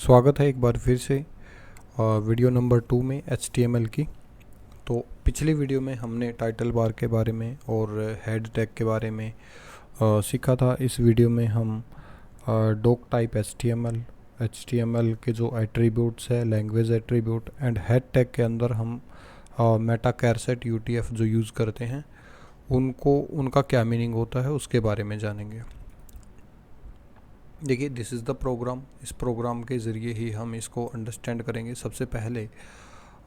स्वागत है एक बार फिर से वीडियो नंबर 2 में HTML की। तो पिछली वीडियो में हमने टाइटल बार के बारे में और हेड टैग के बारे में सीखा था। इस वीडियो में हम डॉक टाइप HTML के जो एट्रीब्यूट्स है, language attribute and head tag के अंदर हम मेटा कैरसेट UTF जो यूज़ करते हैं उनका क्या मीनिंग होता है उसके बारे में जानेंगे। देखिए, दिस इज़ द प्रोग्राम। इस प्रोग्राम के ज़रिए ही हम इसको अंडरस्टैंड करेंगे। सबसे पहले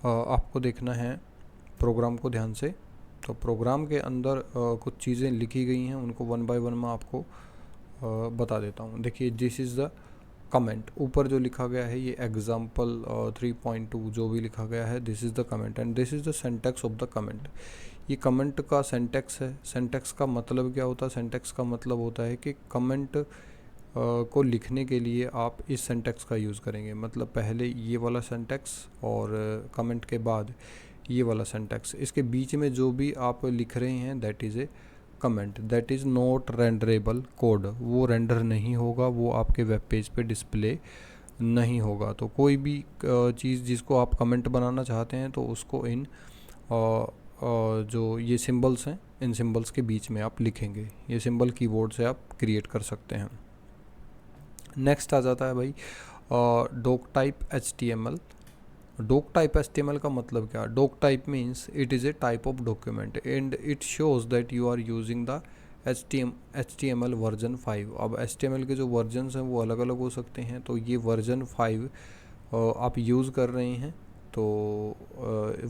आपको देखना है प्रोग्राम को ध्यान से। तो प्रोग्राम के अंदर कुछ चीज़ें लिखी गई हैं, उनको वन बाय वन मैं आपको बता देता हूँ। देखिए, दिस इज़ द कमेंट। ऊपर जो लिखा गया है ये एग्जाम्पल 3.2 जो भी लिखा गया है, this is the comment and this is the syntax of the comment. ये कमेंट का सेंटेक्स है। सेंटेक्स का मतलब क्या होता है? सेंटेक्स का मतलब होता है कि कमेंट को लिखने के लिए आप इस सेंटेक्स का यूज़ करेंगे। मतलब पहले ये वाला सेंटेक्स और कमेंट के बाद ये वाला सेंटेक्स, इसके बीच में जो भी आप लिख रहे हैं that is a comment. That is not renderable code. वो रेंडर नहीं होगा, वो आपके वेब पेज पे डिस्प्ले नहीं होगा। तो कोई भी चीज़ जिसको आप कमेंट बनाना चाहते हैं तो उसको इन जो ये सिंबल्स हैं, इन सिंबल्स के बीच में आप लिखेंगे। ये सिंबल कीबोर्ड से आप क्रिएट कर सकते हैं। नेक्स्ट आ जाता है भाई doctype HTML। Doctype HTML का मतलब क्या? Doctype means it is a type of document and it shows that you are using the HTML version 5। अब HTML के जो वर्जन्स हैं वो अलग अलग हो सकते हैं। तो ये वर्जन 5 आप यूज़ कर रहे हैं, तो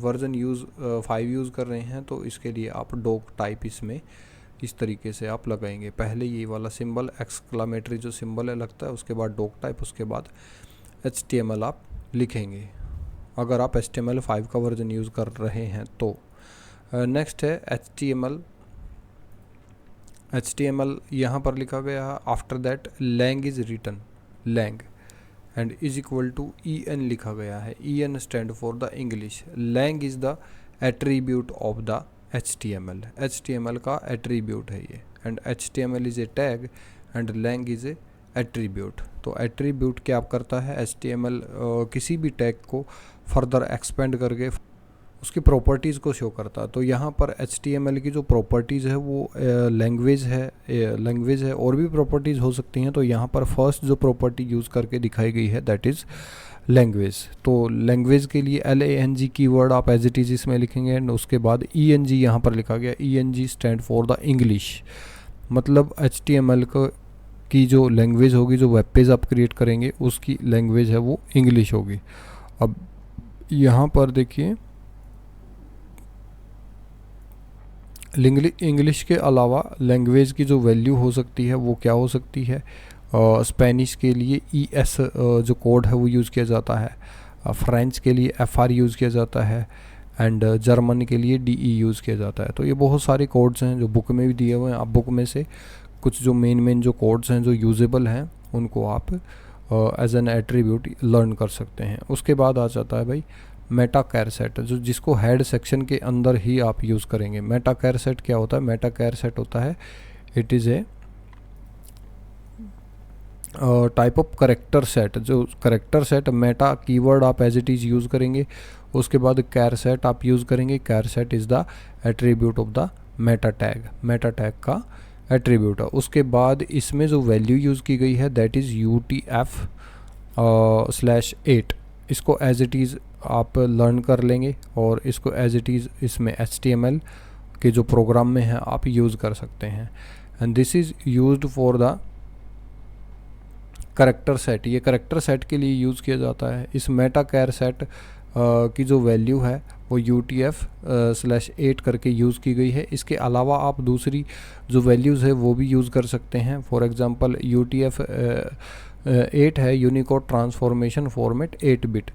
वर्जन 5 यूज़ कर रहे हैं, तो इसके लिए आप डॉक टाइप इसमें इस तरीके से आप लगाएंगे। पहले ये वाला सिंबल एक्सक्लामेटरी जो सिंबल है लगता है, उसके बाद डॉक टाइप, उसके बाद HTML आप लिखेंगे अगर आप HTML 5 का वर्जन यूज़ कर रहे हैं तो। नेक्स्ट है HTML यहाँ पर लिखा गया है after that lang is written, lang and is equal to EN लिखा गया है। EN stand for the English. Lang is the attribute of the HTML का एट्रीब्यूट है ये, and HTML is a tag and lang is a attribute. तो attribute क्या करता है? HTML किसी भी टैग को फर्दर एक्सपेंड करके उसकी प्रॉपर्टीज़ को शो करता है। तो यहाँ पर HTML की जो प्रॉपर्टीज़ है वो लैंग्वेज है और भी प्रॉपर्टीज़ हो सकती हैं। तो यहाँ पर फर्स्ट जो प्रॉपर्टी यूज़ करके दिखाई गई है दैट इज़ लैंग्वेज। तो लैंग्वेज के लिए LANG कीवर्ड आप एज इट इज़ इसमें लिखेंगे एंड उसके बाद ENG यहाँ पर लिखा गया। ENG stand for the English. मतलब HTML की जो लैंग्वेज होगी, जो वेब पेज आप क्रिएट करेंगे उसकी लैंग्वेज है वो इंग्लिश होगी। अब यहाँ पर देखिए, इंग्लिश के अलावा लैंग्वेज की जो वैल्यू हो सकती है वो क्या हो सकती है? स्पेनिश के लिए ES जो कोड है वो यूज़ किया जाता है। फ्रेंच के लिए FR यूज़ किया जाता है एंड जर्मन के लिए DE यूज़ किया जाता है। तो ये बहुत सारे कोड्स हैं जो बुक में भी दिए हुए हैं। आप बुक में से कुछ जो मेन जो कोड्स हैं जो यूजेबल हैं उनको आप एज एन एट्रीब्यूट लर्न कर सकते हैं। उसके बाद आ जाता है भाई मेटा कैरसेट, जो जिसको हेड सेक्शन के अंदर ही आप यूज़ करेंगे। मेटा कैरसेट क्या होता है? मेटा कैरसेट होता है it is a type of character set. जो करेक्टर सेट, मेटा कीवर्ड आप एज इट इज़ यूज़ करेंगे, उसके बाद कैरसेट आप यूज़ करेंगे। Charset is the attribute of the meta tag का एट्रीब्यूट है। उसके बाद इसमें जो वैल्यू यूज़ की गई है दैट इज़ UTF/8। इसको एज इट इज़ आप लर्न कर लेंगे और इसको एज इट इज़ इसमें HTML के जो प्रोग्राम में है आप यूज़ कर सकते हैं। And this is used for the character set. ये करेक्टर सेट के लिए यूज़ किया जाता है। इस मेटा कैरसेट की जो वैल्यू है वो UTF/8 करके यूज़ की गई है। इसके अलावा आप दूसरी जो वैल्यूज़ है वो भी यूज़ कर सकते हैं। फॉर एग्जांपल UTF-8 है Unicode transformation format 8 bit.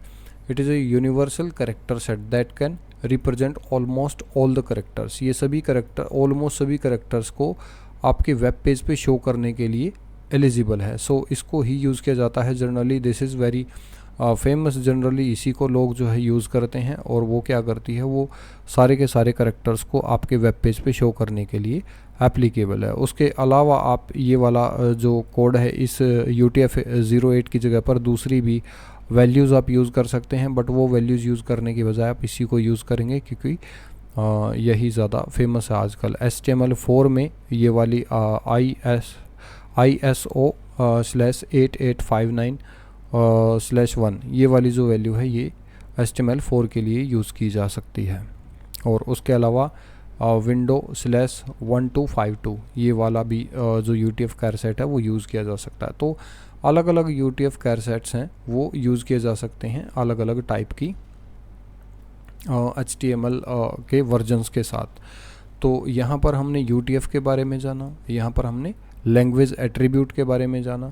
It is a universal character set that can represent almost all the characters. ये सभी करेक्टर, ऑलमोस्ट सभी करेक्टर्स को आपके वेब पेज पे शो करने के लिए एलिजिबल है। सो इसको ही यूज़ किया जाता है generally. This is very famous. Generally इसी को लोग जो है यूज़ करते हैं और वो क्या करती है, वो सारे के सारे करेक्टर्स को आपके वेब पेज पे शो करने के लिए एप्लीकेबल है। उसके अलावा आप ये वाला जो कोड है इस UTF-08 की जगह पर दूसरी भी वैल्यूज़ आप यूज़ कर सकते हैं, बट वो वैल्यूज़ यूज़ करने की बजाय आप इसी को यूज़ करेंगे क्योंकि यही ज़्यादा फेमस है आजकल। HTML4 में ये वाली ISO/8859/1 ये वाली जो वैल्यू है ये HTML4 के लिए यूज़ की जा सकती है। और उसके अलावा Window/1252 ये वाला भी जो UTF कैर सेट है वो यूज़ किया जा सकता है। तो अलग अलग UTF कैर सेट्स हैं वो यूज़ किए जा सकते हैं अलग अलग टाइप की HTML के वर्जन्स के साथ। तो यहाँ पर हमने UTF के बारे में जाना, यहाँ पर हमने लैंग्वेज एट्रीब्यूट के बारे में जाना।